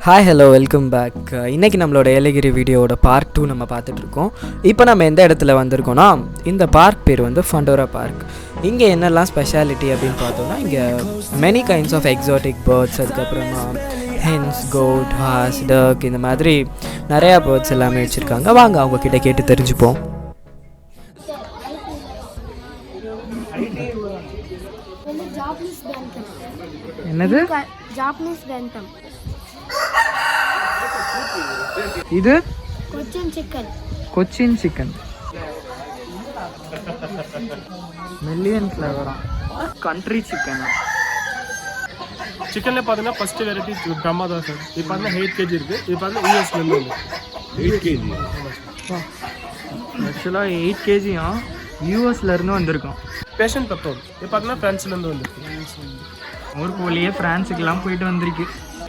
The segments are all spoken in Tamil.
Hi hello welcome back. இன்றைக்கி நம்மளோட ஏலகிரி வீடியோவோட பார்ட் 2 நம்ம பார்த்துட்ருக்கோம். இப்போ நம்ம எந்த இடத்துல வந்திருக்கோன்னா, இந்த பார்க் பேர் வந்து ஃபண்டோரா பார்க். இங்கே என்னெல்லாம் ஸ்பெஷாலிட்டி அப்படின்னு பார்த்தோன்னா, இங்கே many kinds of exotic birds, அதுக்கப்புறமா ஹென்ஸ், கோட், ஹார்ஸ், டக், இந்த மாதிரி நிறையா பேர்ட்ஸ் எல்லாமே வச்சுருக்காங்க. வாங்க அவங்கக்கிட்ட கேட்டு தெரிஞ்சுப்போம். என்னது? Japanese phantom. இது கொச்சின் சிக்கன் மில்லியன் ஃப்ளேவரா? கண்ட்ரி சிக்கனா? சிக்கன்ல பார்த்தீங்கன்னா ஃபர்ஸ்ட் வெரைட்டி பிரம்மா தான் சார். இது பார்த்தீங்கன்னா 8 kg இருக்குது. இது பார்த்தீங்கன்னா யூஎஸ்லேருந்து வந்து 8 kg. ஆக்சுவலாக 8 kg யூஎஸ்லேருந்து வந்திருக்கோம். பேஷன் பெப்பர் இது பார்த்தீங்கன்னா ஃப்ரான்ஸ்லேருந்து வந்துருக்கு. ஒரு கோழியே ஃப்ரான்ஸுக்கெல்லாம் போயிட்டு வந்திருக்கு.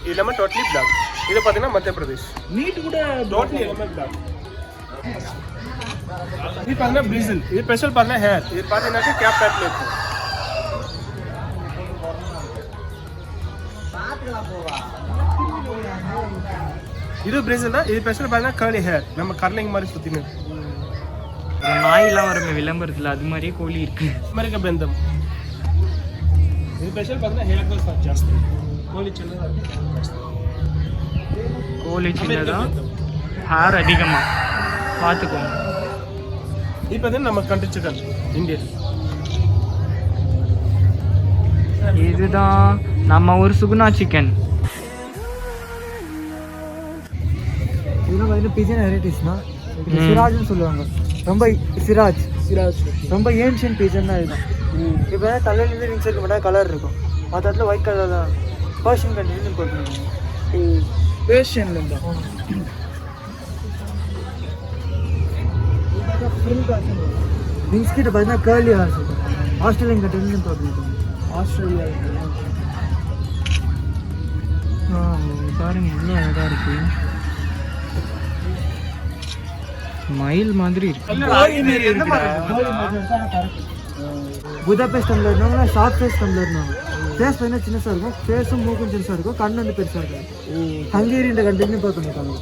இது எல்லாமே டோட்டலி பிளாக். இது பார்த்தீங்கன்னா மத்திய பிரதேஷ். மீட் கூட டோட்டலி எல்லாமே பிளாக். இது பார்த்தீங்கன்னா பிரேசில். இது ஸ்பெஷல் பார்த்தீங்கன்னா ஹேர். இது பார்த்தீங்கன்னா கேப் டைப்ல இருக்கும். இது பிரேசில் தான். இது ஸ்பெஷல் பார்த்தீங்கன்னா கர்லி ஹேர். நம்ம கர்லிங் மாதிரி சுற்றினு நாயெல்லாம் வரும் விளம்பரத்தில், அது மாதிரியே கோழி இருக்கு. America Bentham. இது ஸ்பெஷல் பார்த்தீங்கன்னா ஹேர் கலர் ஜாஸ்தி. கோழி சின்னதாக ஹேர் அதிகமாக பார்த்துக்கோங்க. இப்போ வந்து நம்ம கண்ட்ரி சிக்கன் இந்தியன். இதுதான் நம்ம ஒரு சுகுணா சிக்கன். இதெல்லாம் பார்த்தீங்கன்னா பிஜன் வெரைட்டிஸ்னா சிராஜ்னு சொல்லுவாங்க. ரொம்ப சிராஜ் ரொம்ப ஏன்ஷியன் பிஜன் தான் இதுதான். இப்போ தலையிலேருந்து விங்ஸ் இருக்க மாட்டா கலர் இருக்கும். மற்ற இடத்துல ஒயிட் கலர் தான். பர்ஷியன் கண்ட்ரின்னு போட்டுருக்கோம். பேஷன்ல இருந்தா விங்ஸ் கிட்ட பார்த்தீங்கன்னா கேர்லி ஹார்ஸ் இருக்கும். ஆஸ்திரேலியன் கண்ட்ரின்னு போட்டுருக்கோம். ஆஸ்திரேலியா பாருங்க எவ்வளோ அழகாக இருக்கு. மயில் மாதிரி இருக்கு. புதாபெஸ்ட் டம்ளர் இருந்தாங்க, ஷார்ட் ஃபேஸ் டம்ளர் இருந்தாங்க. ஃபேஸ் பார்த்தீங்கன்னா சின்னசாக இருக்கும். ஃபேஸும் மூக்கும் சின்னசாக இருக்கும். கண் வந்து பெருசாக இருக்கும். ஹங்கேரின்ற கண்ட்ரின்னு பார்த்துருக்காங்க.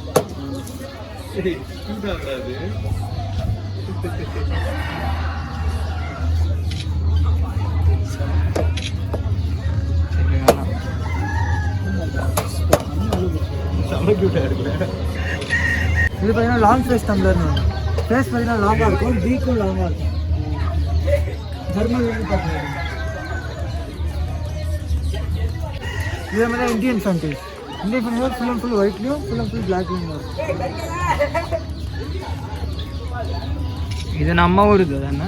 இது பார்த்தீங்கன்னா லாங் ஃபேஸ் டம்ளர்னு வரும். ஃபேஸ் பார்த்தீங்கன்னா லாங்காக இருக்கும். பீக்கும் லாங்காக இருக்கும். ஜெர்மனிலேருந்து பார்த்துருக்கோம். இதே மாதிரி தான் Indian fantails. Indian fantails full and full ஒயிட்லையும் ஃபுல் அண்ட் ஃபுல் பிளாக்லையும் வரும். இது நம்ம ஊருக்கு தானே?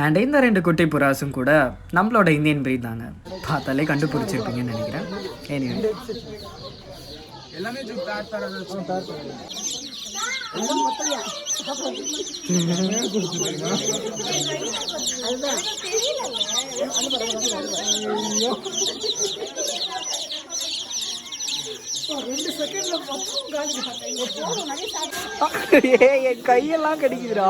அண்ட் இந்த 2 குட்டி புறாசும் கூட நம்மளோட இந்தியன் பிரீட் தாங்க. பார்த்தாலே கண்டுபிடிச்சிருப்பீங்கன்னு நினைக்கிறேன். எனிவே எல்லாமே என் கையெல்லாம் கடிக்குதுடா.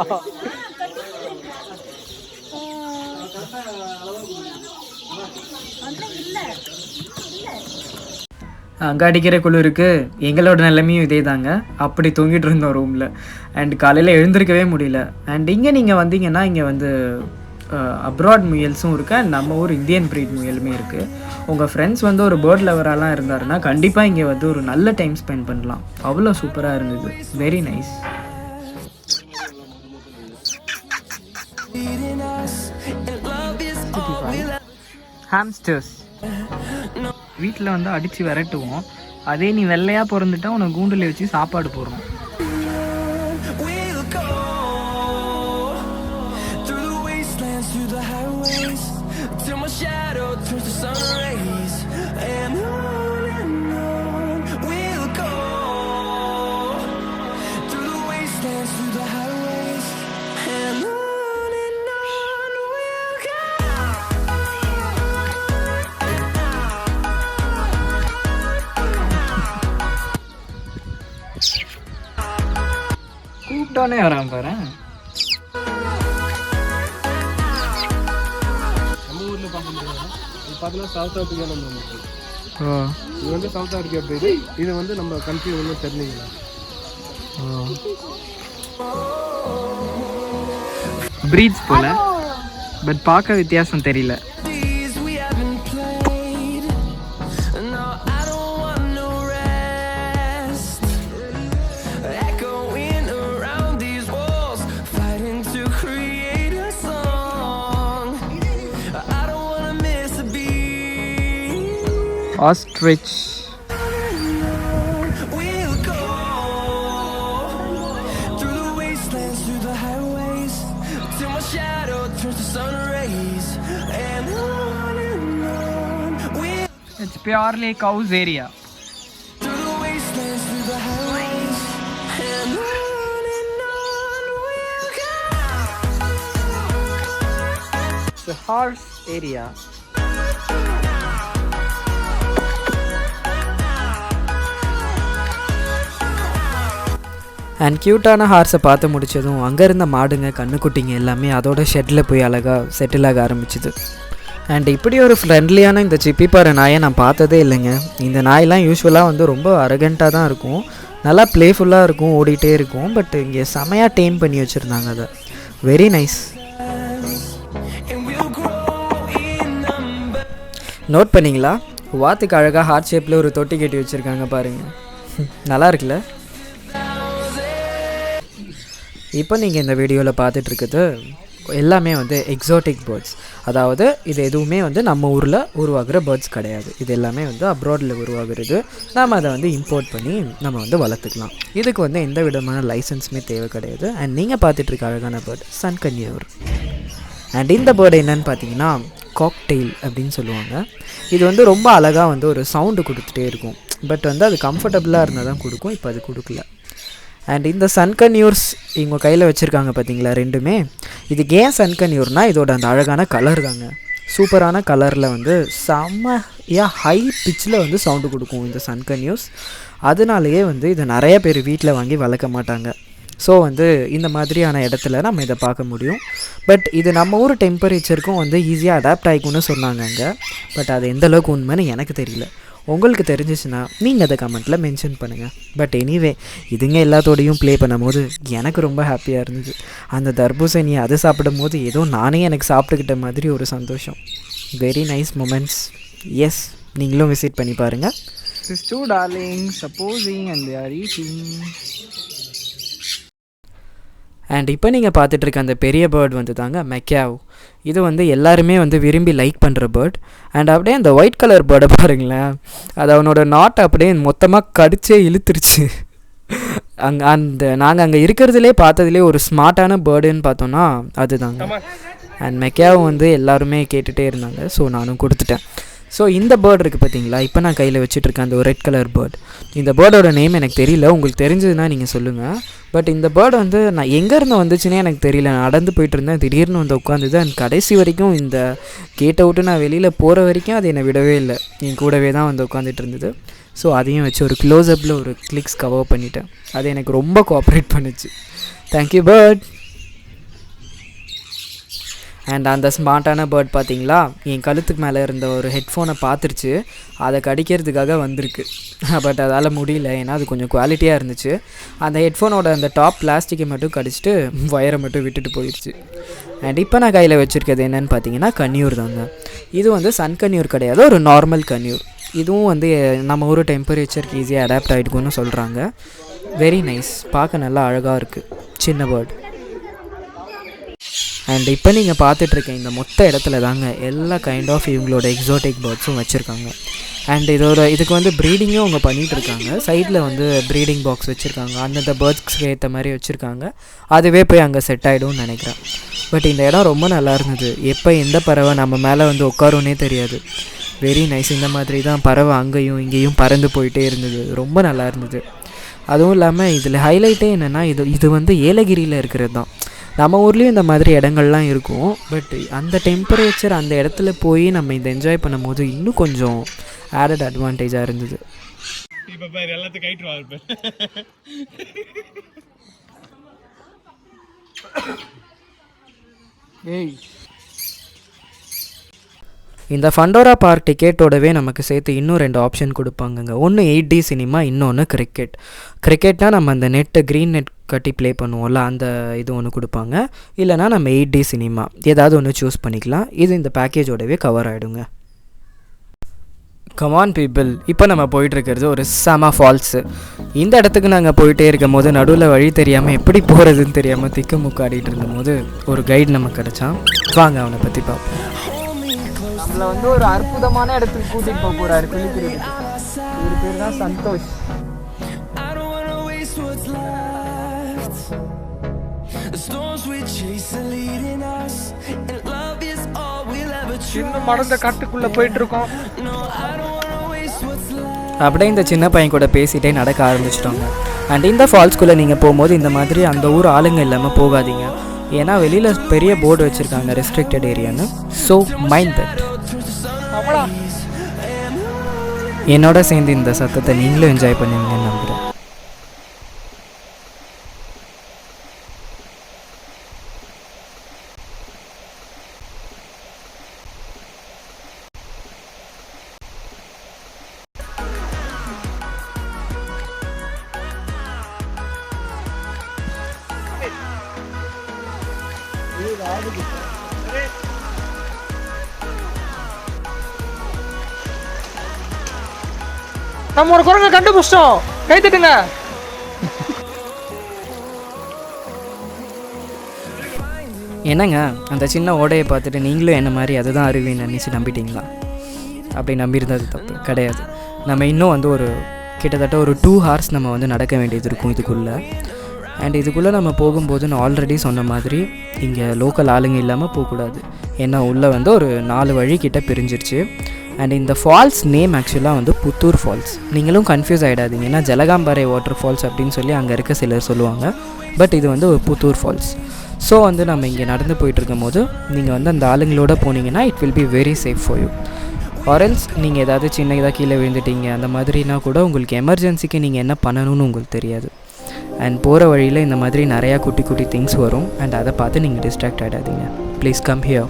அங்கே அடிக்கிற குளிருக்கு எங்களோட நிலைமையும் இதே தாங்க. அப்படி தூங்கிட்டு இருந்தோம் ரூமில். அண்ட் காலையில் எழுந்திருக்கவே முடியல. அண்ட் இங்கே நீங்கள் வந்தீங்கன்னா இங்கே வந்து அப்ராட் முயல்ஸும் இருக்குது. அண்ட் நம்ம ஊர் இந்தியன் ப்ரீட் முயலுமே இருக்குது. உங்கள் ஃப்ரெண்ட்ஸ் வந்து ஒரு பேர்ட் லவராலாம் இருந்தாருன்னா கண்டிப்பாக இங்கே வந்து ஒரு நல்ல டைம் ஸ்பெண்ட் பண்ணலாம். அவ்வளோ சூப்பராக இருந்தது. Very nice. ஹாம்ஸ்டர்ஸ் வீட்டில் வந்து அடித்து விரட்டுவோம். அதே நீ வெள்ளையாக பிறந்துட்டா உனக்கு கூண்டில் வச்சு சாப்பாடு போடுறோம். கூப்பிட்டானே வரான் பாரு. பார்த்தீங்கன்னா சவுத் ஆஃப்ரிக்கா நம்ம ஓ இது வந்து சவுத் ஆஃப்ரிக்கா ப்ரீடு. இது வந்து நம்ம கண்ட்ரி ஒன்றும் தெரிஞ்சுங்களா. ப்ரீட்ஸ் போல, பட் பார்க்க வித்தியாசம் தெரியல. Ostrich. It's purely cows area. It's a horse area. And க்யூட்டான ஹார்ஸை பார்த்து முடித்ததும் அங்கே இருந்த மாடுங்க கண்ணுக்குட்டிங்க எல்லாமே அதோட ஷெட்டில் போய் அழகாக செட்டில் ஆக ஆரம்பிச்சுது. அண்ட் இப்படி ஒரு ஃப்ரெண்ட்லியான இந்த சிப்பிப்பாறை நாயை நான் பார்த்ததே இல்லைங்க. இந்த நாயெலாம் யூஸ்வலாக வந்து ரொம்ப அரகண்ட்டாக தான் இருக்கும், நல்லா ப்ளேஃபுல்லாக இருக்கும், ஓடிட்டே இருக்கும். பட் இங்கே செமையாக டேம் பண்ணி வச்சுருந்தாங்க அதை. Very nice. நோட் பண்ணிங்களா, வாத்துக்கு அழகாக ஹார்ட் ஷேப்பில் ஒரு தொட்டி கட்டி வச்சுருக்காங்க பாருங்கள், நல்லா இருக்குல்ல. இப்போ நீங்கள் இந்த வீடியோவில் பார்த்துட்ருக்குது எல்லாமே வந்து எக்ஸாட்டிக் பேர்ட்ஸ். அதாவது இது எதுவுமே வந்து நம்ம ஊரில் உருவாகிற பேர்ட்ஸ் கிடையாது. இது எல்லாமே வந்து அப்ராடில் உருவாகிறது. நம்ம அதை வந்து இம்போர்ட் பண்ணி நம்ம வந்து வளர்த்துக்கலாம். இதுக்கு வந்து எந்த விதமான லைசன்ஸுமே தேவை கிடையாது. அண்ட் நீங்கள் பார்த்துட்ருக்க அழகான பேர்ட் சன்கன்யூர். அண்ட் இந்த பேர்டு என்னென்னு பார்த்தீங்கன்னா காக்டெயில் அப்படின்னு சொல்லுவாங்க. இது வந்து ரொம்ப அழகாக வந்து ஒரு சவுண்டு கொடுத்துட்டே இருக்கும். பட் வந்து அது கம்ஃபர்டபுளாக இருந்தால் தான் கொடுக்கும். இப்போ அது கொடுக்கல. அண்ட் இந்த சன்கன்யூர்ஸ் இவங்க கையில் வச்சுருக்காங்க பார்த்தீங்களா ரெண்டுமே. இதுக்கு ஏன் சன்கன்யூர்னால் இதோட அந்த அழகான கலர் தாங்க. சூப்பரான கலரில் வந்து செம்மையாக ஹை பிச்சில் வந்து சவுண்டு கொடுக்கும் இந்த சன்கன்யூர்ஸ். அதனாலேயே வந்து இதை நிறைய பேர் வீட்டில் வாங்கி வளர்க்க மாட்டாங்க. ஸோ வந்து இந்த மாதிரியான இடத்துல நம்ம இதை பார்க்க முடியும். பட் இது நம்ம ஊர் டெம்பரேச்சருக்கும் வந்து ஈஸியாக அடாப்ட் ஆகிக்கும்னு சொன்னாங்க அங்கே. பட் அது எந்தளவுக்கு உண்மைன்னு எனக்கு தெரியல. உங்களுக்கு தெரிஞ்சிச்சுன்னா நீங்கள் அதை கமெண்ட்டில் மென்ஷன் பண்ணுங்கள். பட் எனிவே இதுங்க எல்லாத்தோடையும் ப்ளே பண்ணும் போது எனக்கு ரொம்ப ஹாப்பியாக இருந்துச்சு. அந்த தர்பூசணியை அதை சாப்பிடும் போது ஏதோ நானே எனக்கு சாப்பிட்டுக்கிட்ட மாதிரி ஒரு சந்தோஷம். Very nice moments. எஸ், நீங்களும் விசிட் பண்ணி பாருங்கள். This is two darlings supposing and they are eating. And இப்போ நீங்கள் பார்த்துட்ருக்க அந்த பெரிய பேர்ட் வந்து தாங்க மெக்காவ். இது வந்து எல்லாருமே வந்து விரும்பி லைக் பண்ணுற பேர்ட். அண்ட் அப்படியே அந்த ஒயிட் கலர் பேர்டை பாருங்களேன், அது அவனோட நாட்டை அப்படியே மொத்தமாக கடிச்சே இழுத்துருச்சு. நாங்கள் அங்கே இருக்கிறதுலே பார்த்ததுலே ஒரு ஸ்மார்ட்டான பேர்டுன்னு பார்த்தோன்னா அதுதாங்க. அண்ட் மெக்காவ் வந்து எல்லாருமே கேட்டுகிட்டே இருந்தாங்க, ஸோ நானும் கொடுத்துட்டேன். ஸோ இந்த பேர்டு இருக்குது பார்த்தீங்களா, இப்போ நான் கையில் வச்சுட்ருக்கேன் அந்த ஒரு ரெட் கலர் பேர்ட். இந்த பேர்டோட நேம் எனக்கு தெரியல, உங்களுக்கு தெரிஞ்சதுன்னா நீங்கள் சொல்லுங்கள். பட் இந்த பேர்டு வந்து நான் எங்கேருந்து வந்துச்சுன்னே எனக்கு தெரியல. நான் நடந்து போயிட்டு இருந்தேன், திடீர்னு வந்து உட்காந்துது. அண்ட் கடைசி வரைக்கும் இந்த கேட்டை விட்டு நான் வெளியில் போகிற வரைக்கும் அது என்னை விடவே இல்லை, என் கூடவே தான் வந்து உட்காந்துட்டு இருந்தது. ஸோ அதையும் வச்சு ஒரு க்ளோஸ்அப்பில் ஒரு கிளிக்ஸ் கவர் பண்ணிட்டேன். அது எனக்கு ரொம்ப கோஆப்ரேட் பண்ணிச்சு. Thank you bird. அண்ட் அந்த ஸ்மார்ட்டான பேர்ட் பார்த்தீங்களா, என் கழுத்துக்கு மேலே இருந்த ஒரு ஹெட்ஃபோனை பார்த்துருச்சு, அதை கடிக்கிறதுக்காக வந்திருக்கு. பட் அதால் முடியல, ஏன்னா அது கொஞ்சம் குவாலிட்டியாக இருந்துச்சு. அந்த ஹெட்ஃபோனோட அந்த டாப் பிளாஸ்டிக்கை மட்டும் கடிச்சிட்டு ஒயரை மட்டும் விட்டுட்டு போயிடுச்சு. அண்ட் இப்போ நான் கையில் வச்சுருக்கிறது என்னென்னு பார்த்தீங்கன்னா கன்னியூர் தாங்க. இது வந்து சன் கன்னியூர் கிடையாது, ஒரு நார்மல் கன்னியூர். இதுவும் வந்து நம்ம ஊர் டெம்பரேச்சருக்கு ஈஸியாக அடாப்ட் ஆகிடுக்குன்னு சொல்கிறாங்க. வெரி நைஸ், பார்க்க நல்லா அழகாக இருக்குது, சின்ன பேர்ட். அண்ட் இப்போ நீங்கள் பார்த்துட்ருக்க இந்த மொத்த இடத்துல தாங்க எல்லா கைண்ட் ஆஃப் இவங்களோட எக்ஸாட்டிக் பேர்ட்ஸும் வச்சுருக்காங்க. அண்ட் இதுக்கு வந்து ப்ரீடிங்கும் அவங்க பண்ணிகிட்ருக்காங்க. சைடில் வந்து ப்ரீடிங் பாக்ஸ் வச்சுருக்காங்க, அந்தந்த பேர்ட்ஸ்க்கு ஏற்ற மாதிரி வச்சுருக்காங்க. அதுவே போய் அங்கே செட் ஆகிடும்னு நினைக்கிறேன். பட் இந்த இடம் ரொம்ப நல்லா இருந்தது. எப்போ எந்த பறவை நம்ம மேலே வந்து உட்காருன்னே தெரியாது. Very nice. இந்த மாதிரி தான் பறவை அங்கேயும் இங்கேயும் பறந்து போயிட்டே இருந்தது, ரொம்ப நல்லா இருந்தது. அதுவும் இல்லாமல் இதில் ஹைலைட்டே என்னென்னா இது வந்து ஏலகிரியில் இருக்கிறது தான். நம்ம ஊர்லேயும் இந்த மாதிரி இடங்கள்லாம் இருக்கும். பட் அந்த டெம்பரேச்சர் அந்த இடத்துல போய் நம்ம இதை என்ஜாய் பண்ணும் போது இன்னும் கொஞ்சம் ஆடட் அட்வான்டேஜாக இருந்தது. இப்போ பாரு எல்லாத்தையும் கைட்டு வாங்க. இந்த ஃபண்டோரா பார்க் டிக்கெட்டோடவே நமக்கு சேர்த்து இன்னும் 2 ஆப்ஷன் கொடுப்பாங்கங்க. ஒன்று 8D சினிமா, இன்னொன்று கிரிக்கெட்னால் நம்ம அந்த நெட்டு க்ரீன் நெட் கட்டி ப்ளே பண்ணுவோம்ல, அந்த இது ஒன்று கொடுப்பாங்க. இல்லைனா நம்ம 8D சினிமா ஏதாவது ஒன்று சூஸ் பண்ணிக்கலாம். இது இந்த பேக்கேஜோடவே கவர் ஆகிடுங்க. கமான் பீப்பிள், இப்போ நம்ம போயிட்டுருக்கிறது ஒரு செம ஃபால்ஸு. இந்த இடத்துக்கு நாங்கள் போயிட்டே இருக்கும் போது நடுவில் வழி தெரியாமல் எப்படி போகிறதுன்னு தெரியாமல் திக்கு முக்காடிட்டு இருந்தபோது ஒரு கைடு நமக்கு கிடச்சான். வாங்க அவனை பற்றி பார்ப்போம். நம்மளை வந்து ஒரு அற்புதமான இடத்துக்கு கூட்டிகிட்டு போக போகிறாரு குளிக்கிறதுக்கு. இவர் பேர் தான் சந்தோஷ். இன்னும் மறந்த காட்டுக்குள்ளே போயிட்டுருக்கோம். அப்படியே இந்த சின்ன பையன் கூட பேசிகிட்டே நடக்க ஆரம்பிச்சிட்டோங்க. அண்ட் இந்த ஃபால்ஸ்குள்ளே நீங்கள் போகும்போது இந்த மாதிரி அந்த ஊர் ஆளுங்க இல்லாமல் போகாதீங்க. ஏன்னா வெளியில் பெரிய போர்டு வச்சுருக்காங்க ரெஸ்ட்ரிக்டட் ஏரியான்னு. So mind that. என்னோட சேர்ந்து இந்த சத்தத்தை நீங்களும் என்ஜாய் பண்ணுவீங்கன்னு நம்புகிறேன். நம்ம ஒரு குரங்க கண்டுபிடிச்சிட்டோம், கை தட்டுங்க. என்னங்க அந்த சின்ன ஓடையை பார்த்துட்டு நீங்களும் என்ன மாதிரி அதுதான் அருவின்னு நினச்சி நம்பிட்டீங்களா? அப்படி நம்பியிருந்தது தப்பு கிடையாது. நம்ம இன்னும் வந்து ஒரு கிட்டத்தட்ட ஒரு 2 hours நம்ம வந்து நடக்க வேண்டியது இருக்கும் இதுக்குள்ளே. அண்ட் இதுக்குள்ளே நம்ம போகும்போது நான் ஆல்ரெடி சொன்ன மாதிரி இங்கே லோக்கல் ஆளுங்க இல்லாமல் போகக்கூடாது. ஏன்னா உள்ளே வந்து ஒரு 4 வழி கிட்ட பிரிஞ்சிருச்சு. அண்ட் இந்த ஃபால்ஸ் நேம் ஆக்சுவலாக வந்து புத்தூர் ஃபால்ஸ். நீங்களும் கன்ஃபியூஸ் ஆகிடாதீங்க. ஏன்னா Jalagamparai-Waterfalls அப்படின்னு சொல்லி அங்கே இருக்க சிலர் சொல்லுவாங்க. பட் இது வந்து ஒரு புத்தூர் ஃபால்ஸ். ஸோ வந்து நம்ம இங்கே நடந்து போயிட்டுருக்கும் போது நீங்கள் வந்து அந்த ஆளுங்களோட போனீங்கன்னா it will be very safe for you. ஆரல்ஸ் நீங்கள் ஏதாவது சின்னதாக கீழே விழுந்துட்டீங்க அந்த மாதிரினா கூட உங்களுக்கு எமர்ஜென்சிக்கு நீங்கள் என்ன பண்ணணும்னு உங்களுக்கு தெரியாது. அண்ட் போகிற வழியில் இந்த மாதிரி நிறையா குட்டி குட்டி திங்ஸ் வரும். அண்ட் அதை பார்த்து நீங்கள் டிஸ்ட்ராக்ட் ஆகிடாதீங்க. Please come here.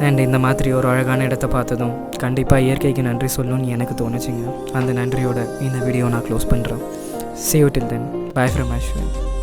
அண்ட் இந்த மாதிரி ஒரு அழகான இடத்த பார்த்ததும் கண்டிப்பாக இயற்கைக்கு நன்றி சொல்லணும்னு எனக்கு தோணுச்சுங்க. அந்த நன்றியோட இந்த வீடியோ நான் க்ளோஸ் பண்ணுறேன். See you till then. Bye from Ashwin.